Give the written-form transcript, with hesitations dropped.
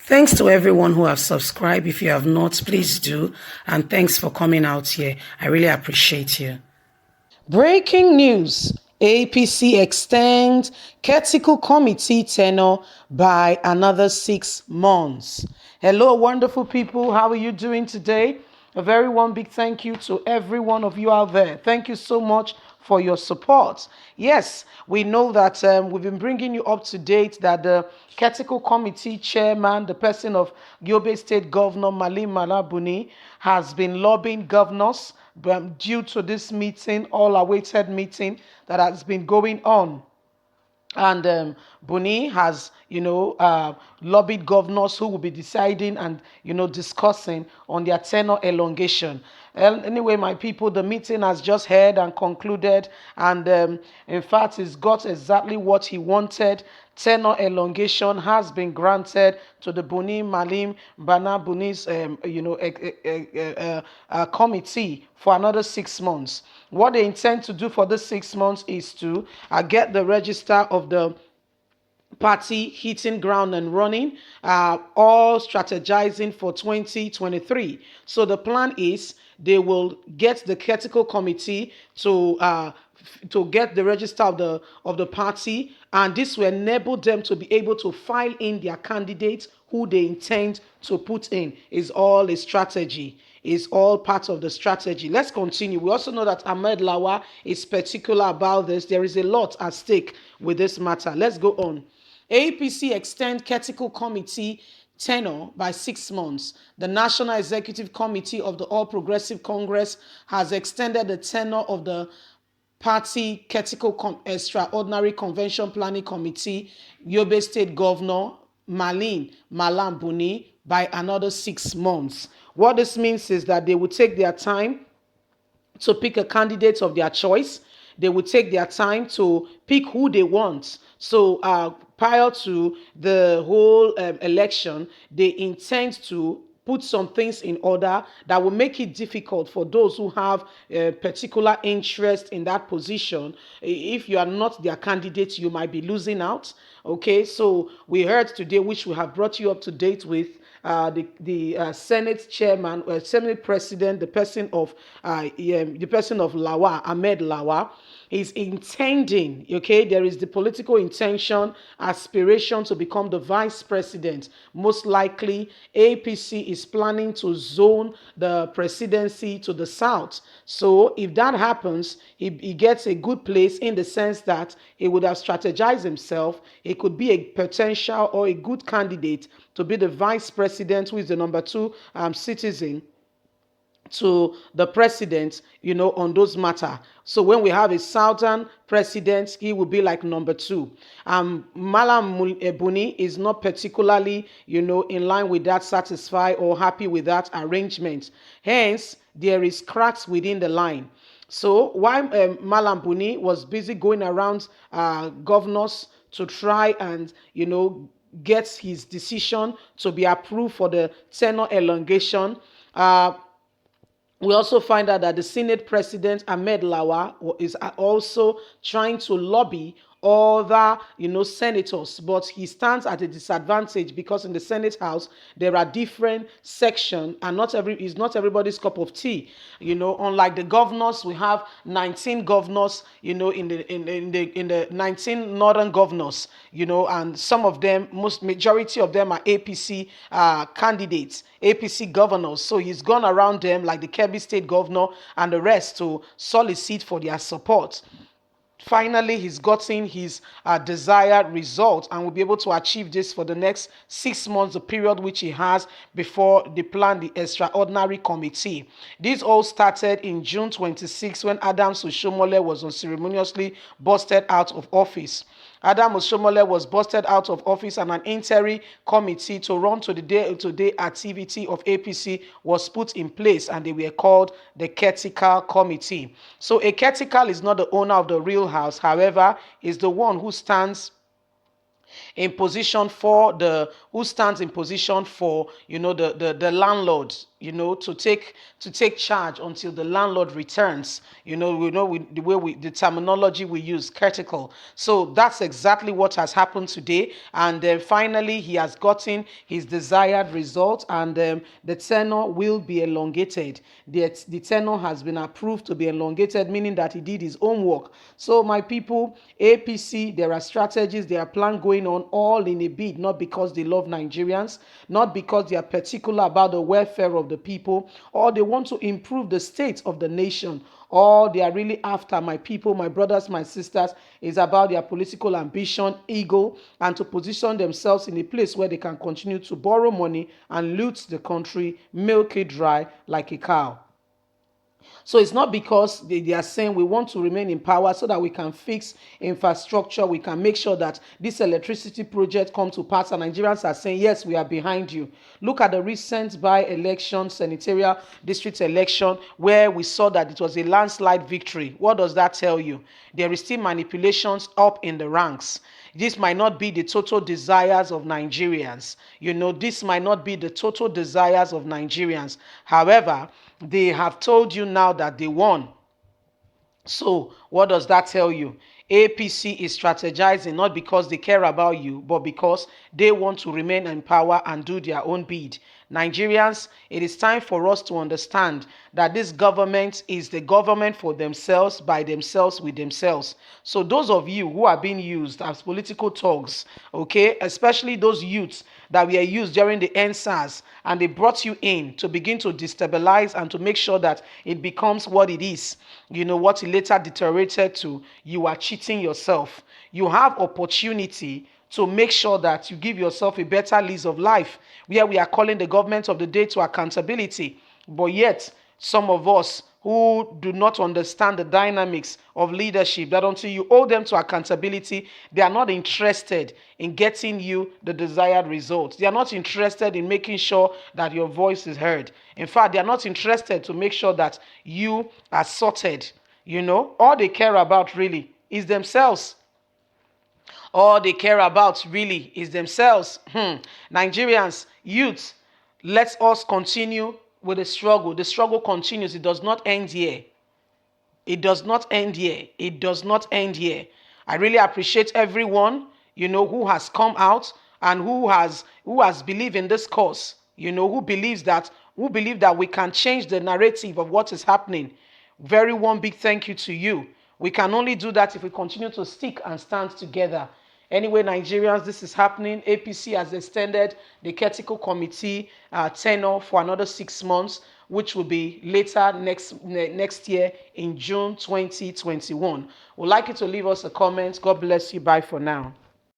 Thanks to everyone who have subscribed. If you have not, please do. And thanks for coming out here. I really appreciate you. Breaking news. APC extends critical committee tenure by another 6 months. Hello, wonderful people. How are you doing today? A very one big thank you to every one of you out there. Thank you so much for your support. Yes, we know that we've been bringing you up to date that the critical committee chairman, the person of Yobe State Governor Malim Malabuni, has been lobbying governors due to this meeting, all-awaited meeting that has been going on. And Buni has, lobbied governors who will be deciding and, discussing on their tenure elongation. Anyway, my people, the meeting has just held and concluded. And in fact, he's got exactly what he wanted. Tenure elongation has been granted to the Buni Malim Bana Buni's, committee for another 6 months. What they intend to do for this 6 months is to get the register of the party hitting ground and running, all strategizing for 2023. So the plan is they will get the critical committee to get the register of the party, and this will enable them to be able to file in their candidates who they intend to put in. Is all a strategy. Is all part of the strategy. Let's continue. We also know that Ahmed Lawa is particular about this. There is a lot at stake with this matter. Let's go on. APC extend critical committee tenure by 6 months. The National Executive Committee of the All Progressive Congress has extended the tenure of the party critical extraordinary convention planning committee, Yobe State Governor Malim Buni, by another 6 months. What this means is that they will take their time to pick a candidate of their choice. They will take their time to pick who they want. So prior to the whole election, they intend to put some things in order that will make it difficult for those who have a particular interest in that position. If you are not their candidate, you might be losing out. Okay, so we heard today, which we have brought you up to date with, the Senate chairman, Senate president, the person of Lawa, Ahmed Lawa, is intending, okay, there is the political intention, aspiration to become the vice president. Most likely, APC is planning to zone the presidency to the south. So if that happens, he gets a good place in the sense that he would have strategized himself. He could be a potential or a good candidate to be the vice president, who is the number 2 citizen to the president, on those matter. So when we have a southern president, he will be like number 2. Malam Buni is not particularly, in line with that, satisfied or happy with that arrangement. Hence, there is cracks within the line. So while Malam Buni was busy going around governors to try and, get his decision to be approved for the tenure elongation, we also find out that the Senate President Ahmed Lawa is also trying to lobby other, senators, but he stands at a disadvantage because in the Senate House there are different sections, and it's not everybody's cup of tea. Unlike the governors, we have 19 governors, in the 19 northern governors, and some of them, majority of them are APC candidates, APC governors. So he's gone around them like the Kebbi State governor and the rest to solicit for their support. Finally, he's gotten his desired result and will be able to achieve this for the next 6 months, the period which he has before they plan the extraordinary committee. This all started in June 26 when Adams Oshomole was unceremoniously busted out of office. Adam Oshomole was busted out of office and an interim committee to run to the day-to-day activity of APC was put in place, and they were called the Caretaker Committee. So a caretaker is not the owner of the real house. However, is the one who stands in position for the landlord, to take charge until the landlord returns. The way the terminology we use, caretaker. So that's exactly what has happened today, and then finally he has gotten his desired result, and the tenure will be elongated. The tenure has been approved to be elongated, meaning that he did his homework. So my people, APC, there are strategies, there are plans going on, all in a bid, not because they love Nigerians, not because they are particular about the welfare of the people, or they want to improve the state of the nation. All they are really after, my people, my brothers, my sisters, is about their political ambition, ego, and to position themselves in a place where they can continue to borrow money and loot the country, milk it dry like a cow. So it's not because they are saying we want to remain in power so that we can fix infrastructure, we can make sure that this electricity project come to pass, and Nigerians are saying, yes, we are behind you. Look at the recent by-election, senatorial district election, where we saw that it was a landslide victory. What does that tell you? There is still manipulations up in the ranks. This might not be the total desires of Nigerians. This might not be the total desires of Nigerians. However, they have told you now that they won. So what does that tell you? APC is strategizing not because they care about you, but because they want to remain in power and do their own bid. Nigerians, it is time for us to understand that this government is the government for themselves, by themselves, with themselves. So those of you who are being used as political thugs, okay, especially those youths that were used during the NSAS, and they brought you in to begin to destabilize and to make sure that it becomes what it is, what it later deteriorated to, you are cheating yourself. You have opportunity to make sure that you give yourself a better lease of life, where we are calling the government of the day to accountability. But yet, some of us who do not understand the dynamics of leadership, that until you hold them to accountability, they are not interested in getting you the desired results. They are not interested in making sure that your voice is heard. In fact, they are not interested to make sure that you are sorted. All they care about really is themselves. All they care about really is themselves. Nigerians, youth, let us continue with the struggle. The struggle continues. It does not end here. It does not end here. It does not end here. I really appreciate everyone, who has come out and who has believed in this cause, who believe that we can change the narrative of what is happening. Very one big thank you to you. We can only do that if we continue to stick and stand together. Anyway, Nigerians, this is happening. APC has extended the Caretaker Committee tenure for another 6 months, which will be later next year in June 2021. We'd like you to leave us a comment. God bless you. Bye for now.